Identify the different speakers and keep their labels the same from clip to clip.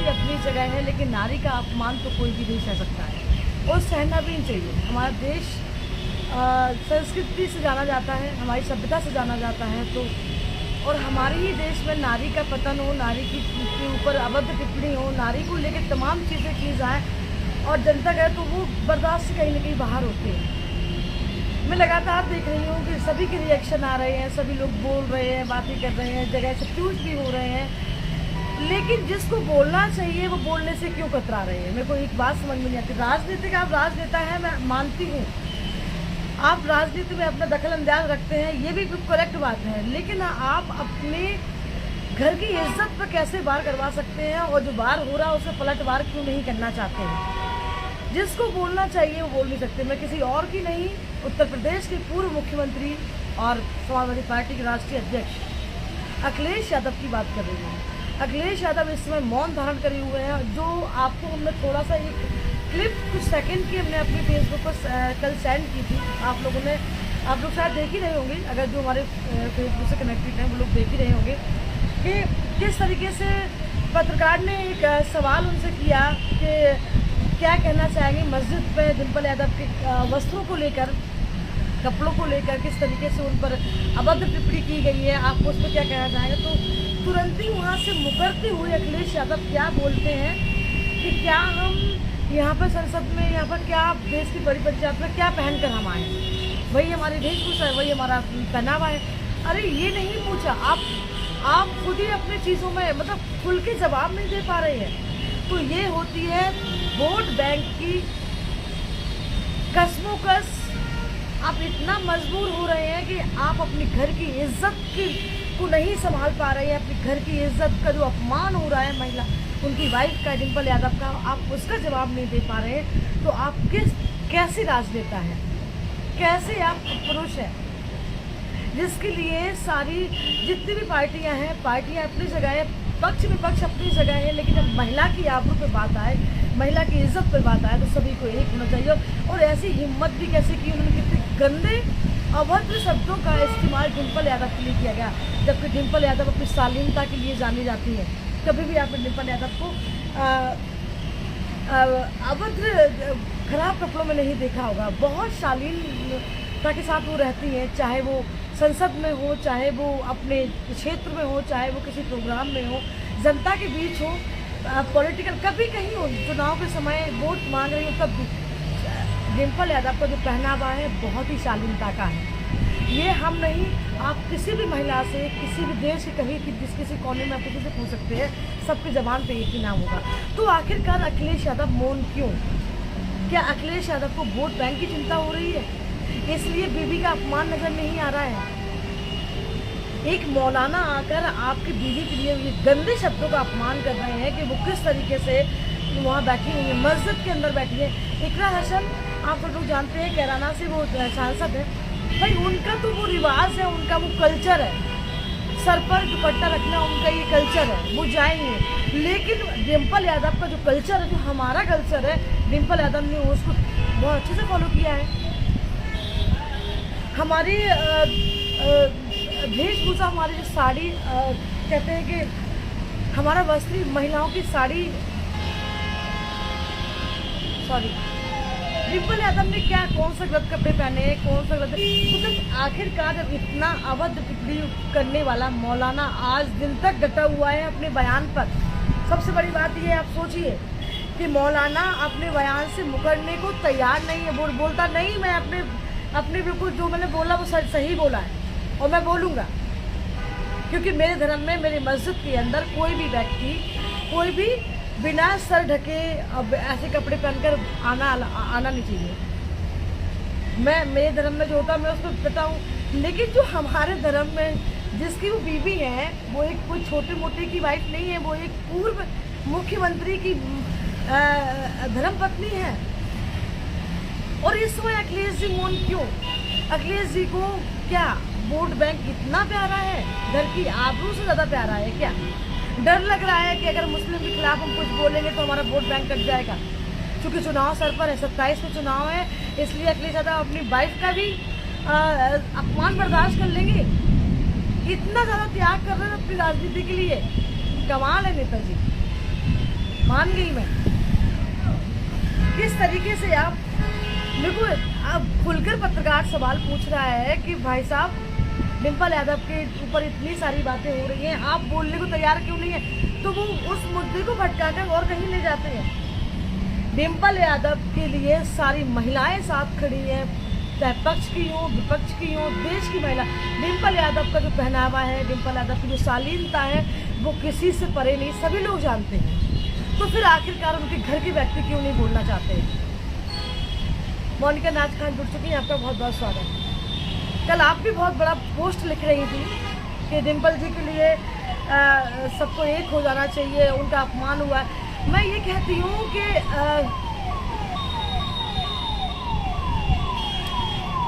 Speaker 1: नारी अपनी जगह है, लेकिन नारी का अपमान तो कोई भी नहीं सह सकता है और सहना भी नहीं चाहिए। हमारा देश संस्कृति से जाना जाता है, हमारी सभ्यता से जाना जाता है, तो और हमारे ही देश में नारी का पतन हो, नारी के ऊपर अभद्र टिप्पणी हो, नारी को लेकर तमाम चीज़ें की जाए और जनता कहे तो वो बर्दाश्त से कहीं ना कहीं बाहर होती है। मैं लगातार देख रही हूँ कि सभी के रिएक्शन आ रहे हैं, सभी लोग बोल रहे हैं, बातें कर रहे हैं, जगह से फ्यूज भी हो रहे हैं, लेकिन जिसको बोलना चाहिए वो बोलने से क्यों कतरा रहे हैं। मेरे को एक बात समझ में नहीं आती। राजनीतिक आप राजनेता हैं, मैं मानती हूँ आप राजनीति में अपना दखल अंदाज रखते हैं, ये भी करेक्ट बात है, लेकिन आप अपने घर की इज्जत पर कैसे वार करवा सकते हैं और जो वार हो रहा है उसे पलटवार क्यों नहीं करना चाहते हैं। जिसको बोलना चाहिए वो बोल नहीं सकते। मैं किसी और की नहीं, उत्तर प्रदेश के पूर्व मुख्यमंत्री और समाजवादी पार्टी के राष्ट्रीय अध्यक्ष अखिलेश यादव की बात कर रही हूँ। अखिलेश यादव इस समय मौन धारण करे हुए हैं, जो आपको हमने थोड़ा सा एक क्लिप कुछ सेकंड की हमने अपने फेसबुक पर कल सेंड की थी। आप लोग शायद देख ही रहे होंगे, अगर जो हमारे फेसबुक से कनेक्टेड हैं वो लोग देख ही रहे होंगे कि किस तरीके से पत्रकार ने एक सवाल उनसे किया कि क्या कहना चाहेंगे मस्जिद पे डिम्पल यादव के वस्त्रों को लेकर, कपड़ों को लेकर किस तरीके से उन पर अभद्र टिप्पणी की गई है, आपको उस पर क्या कहना चाहेंगे। तो तुरंत ही वहाँ से मुकरते हुए अखिलेश यादव क्या बोलते हैं कि क्या हम यहाँ पर संसद में, यहाँ पर क्या देश की बड़ी पंचायत में क्या पहनकर हम आए, वही हमारी वेशभूषा है, वही हमारा पहनावा है। अरे ये नहीं पूछा, आप खुद ही अपनी चीज़ों में मतलब खुल के जवाब नहीं दे पा रहे हैं। तो ये होती है वोट बैंक की कसमोकस। आप इतना मजबूर हो रहे हैं कि आप अपने घर की इज्जत को नहीं संभाल पा रहे हैं। अपने घर की इज्जत का जो अपमान हो रहा है महिला, उनकी वाइफ का, डिम्पल यादव का, आप उसका जवाब नहीं दे पा रहे हैं। तो आप कैसे राजनेता हैं, कैसे आप पुरुष हैं, जिसके लिए सारी जितनी भी पार्टियां हैं, पार्टियां अपनी जगह है, पक्ष विपक्ष अपनी जगह है, लेकिन जब महिला की आबरू पे बात आए, महिला की इज्जत पे बात आए, तो सभी को एक होना चाहिए। और ऐसी हिम्मत भी कैसे की उन्होंने, कितने गंदे अभद्र शब्दों का इस्तेमाल डिम्पल यादव के लिए किया गया, जबकि डिम्पल यादव अपनी शालीनता के लिए जानी जाती है। कभी भी आपने डिम्पल यादव को अभद्र खराब कपड़ों में नहीं देखा होगा। बहुत शालीनता के साथ वो रहती हैं, चाहे वो संसद में हो, चाहे वो अपने क्षेत्र में हो, चाहे वो किसी प्रोग्राम में हो, जनता के बीच हो, पॉलिटिकल कभी कहीं हो, चुनाव के समय वोट मांग रही हो, तब भी डिम्पल यादव का जो पहनावा है बहुत ही शालीनता का है। ये हम नहीं, आप किसी भी महिला से, किसी भी देश के कहीं किसी कोने में आप किसी से पूछ सकते हैं, सबकी ज़बान पे एक ही नाम होगा। तो आखिरकार अखिलेश यादव मौन क्यों? क्या अखिलेश यादव को वोट बैंक की चिंता हो रही है, इसलिए बीवी का अपमान नजर नहीं आ रहा है? एक मौलाना आकर आपकी बीवी के लिए ये गंदे शब्दों का अपमान कर रहे हैं कि वो किस तरीके से वहाँ बैठी हुई है, मस्जिद के अंदर बैठी है। इकरा हसन, आप सब लोग जानते हैं, कैराना से वो सांसद है भाई, उनका तो वो रिवाज है, उनका वो कल्चर है, सर पर दुपट्टा रखना उनका ये कल्चर है, वो जाएंगे। लेकिन डिम्पल यादव का जो कल्चर है, जो हमारा कल्चर है, डिम्पल यादव ने उसको बहुत अच्छे से फॉलो किया है। हमारी वेशभूषा, हमारी जो साड़ी, कहते हैं कि हमारा वस्त्र, महिलाओं की साड़ी, सॉरी, डिम्पल यादव ने क्या, कौन सा गलत कपड़े पहने, कौन सा गलत, मतलब आखिरकार जब इतना अभद्र टिप्पणी करने वाला मौलाना आज दिन तक डटा हुआ है अपने बयान पर। सबसे बड़ी बात ये, आप सोचिए कि मौलाना अपने बयान से मुकरने को तैयार नहीं है। बोलता नहीं, मैं अपने बिल्कुल जो मैंने बोला वो सही बोला है और मैं बोलूँगा, क्योंकि मेरे धर्म में, मेरी मस्जिद के अंदर कोई भी व्यक्ति, कोई भी बिना सर ढके अब ऐसे कपड़े पहनकर आना नहीं चाहिए। मेरे धर्म में जो होता है मैं उसको बताऊँ, लेकिन जो हमारे धर्म में जिसकी वो बीवी है, वो एक कोई छोटे मोटे की वाइफ नहीं है, वो एक पूर्व मुख्यमंत्री की धर्मपत्नी है। और इस समय अखिलेश जी मौन क्यों? अखिलेश जी को क्या वोट बैंक इतना प्यारा है, घर की आबरू से ज़्यादा प्यारा है क्या? डर लग रहा है कि अगर मुस्लिम के खिलाफ हम कुछ बोलेंगे तो हमारा वोट बैंक कट जाएगा, क्योंकि चुनाव सर पर है, 27 में चुनाव है, इसलिए अखिलेश यादव अपनी वाइफ का भी अपमान बर्दाश्त कर लेंगे। इतना ज़्यादा त्याग कर रहे हैं अपनी राजनीति के लिए, कमाल है नेताजी। मान गई मैं। किस तरीके से आप मेरे को आप खुलकर पत्रकार सवाल पूछ रहा है कि भाई साहब डिम्पल यादव के ऊपर इतनी सारी बातें हो रही हैं, आप बोलने को तैयार क्यों नहीं है? तो वो उस मुद्दे को भटकाकर और कहीं ले जाते हैं। डिम्पल यादव के लिए सारी महिलाएं साथ खड़ी हैं, चाहे पक्ष की हो विपक्ष की हो, देश की महिला। डिम्पल यादव का जो पहनावा है, डिम्पल यादव की जो शालीनता है, वो किसी से परे नहीं, सभी लोग जानते हैं। तो फिर आखिरकार उनके घर के व्यक्ति क्यों नहीं बोलना चाहते हैं? मोनिका नाज खान जुड़ चुकी हैं, आपका बहुत बहुत स्वागत है। कल आप भी बहुत बड़ा पोस्ट लिख रही थी कि डिम्पल जी के लिए सबको एक हो जाना चाहिए, उनका अपमान हुआ है। मैं ये कहती हूँ कि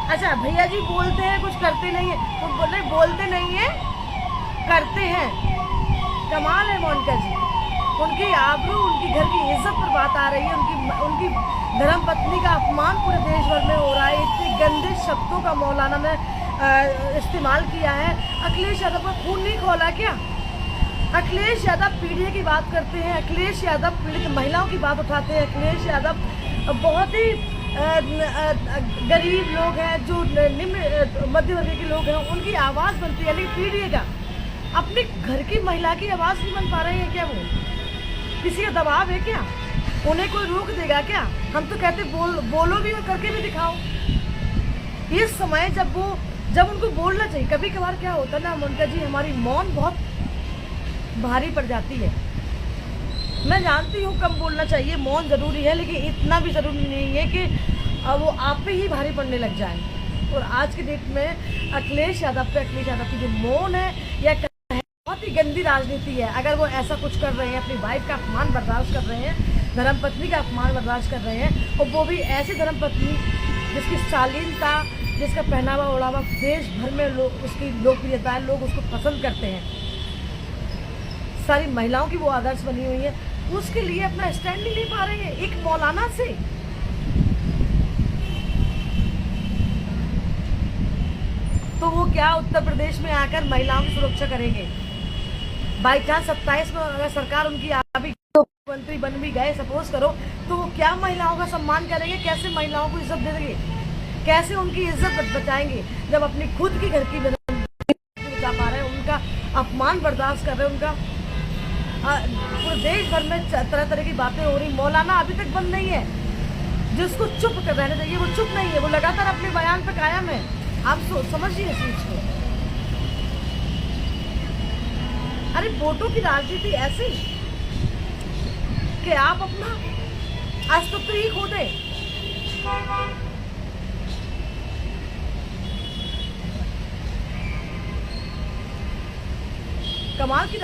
Speaker 1: अच्छा भैया जी बोलते हैं कुछ करते नहीं है, तो बोलते नहीं है करते हैं। कमाल है मोनिका जी, उनकी आबरू, उनकी घर की इज्जत पर बात आ रही है। उनकी धर्म पत्नी का अपमान पूरे देश भर में हो रहा है। इतने गंदे शब्दों का मौलाना ने इस्तेमाल किया है। अखिलेश यादव का खून नहीं खोला क्या? अखिलेश यादव पीढ़ी की बात करते हैं, अखिलेश यादव पीड़ित महिलाओं की बात उठाते हैं। अखिलेश यादव बहुत ही गरीब लोग हैं, जो निम्न मध्य वर्ग के लोग हैं, उनकी आवाज़ बनती है। लेकिन पीढ़ी का अपने घर की महिला की आवाज़ नहीं बन पा रहे हैं क्या? वो किसी का दबाव है क्या? उन्हें कोई रोक देगा क्या? हम तो कहते बोलो भी और करके भी दिखाओ। इस समय जब उनको बोलना चाहिए, कभी कभार क्या होता है ना मोनिका जी, हमारी मौन बहुत भारी पड़ जाती है। मैं जानती हूँ कम बोलना चाहिए, मौन ज़रूरी है, लेकिन इतना भी ज़रूरी नहीं है कि वो आप पे ही भारी पड़ने लग जाए। और आज के डेट में अखिलेश यादव की जो मौन है या बहुत ही गंदी राजनीति है। अगर वो ऐसा कुछ कर रहे हैं, अपनी वाइफ का अपमान बर्दाश्त कर रहे हैं, धर्मपत्नी का अपमान बर्दाश्त कर रहे हैं, और वो भी ऐसी धर्मपत्नी जिसकी शालीनता, जिसका पहनावा ओढ़ावा देश भर में उसकी लोकप्रियता है, लोग उसको पसंद करते हैं, सारी महिलाओं की वो आदर्श बनी हुई है, उसके लिए अपना स्टैंड नहीं ले पा रहे हैं एक मौलाना से। तो वो क्या उत्तर प्रदेश में आकर महिलाओं की सुरक्षा करेंगे? बाई चांस 27 में अगर सरकार उनकी आबी मुख्यमंत्री बन भी गए, सपोज करो, तो वो क्या महिलाओं का सम्मान करेंगे? कैसे महिलाओं को इज्जत देंगे? कैसे उनकी इज्जत बचाएंगे जब अपनी खुद की घर की बचा पा रहे हैं, उनका अपमान बर्दाश्त कर रहे हैं, उनका पूरे देश भर में तरह तरह की बातें हो रही। मौलाना अभी तक बंद नहीं है, जिसको चुप कर रहना चाहिए वो चुप नहीं है, वो लगातार अपने बयान पर कायम है। आप समझिए इस चीज को। अरे वोटों की राजनीति ऐसी कि आप अपना अस्तित्व ही खो दे। कमाल की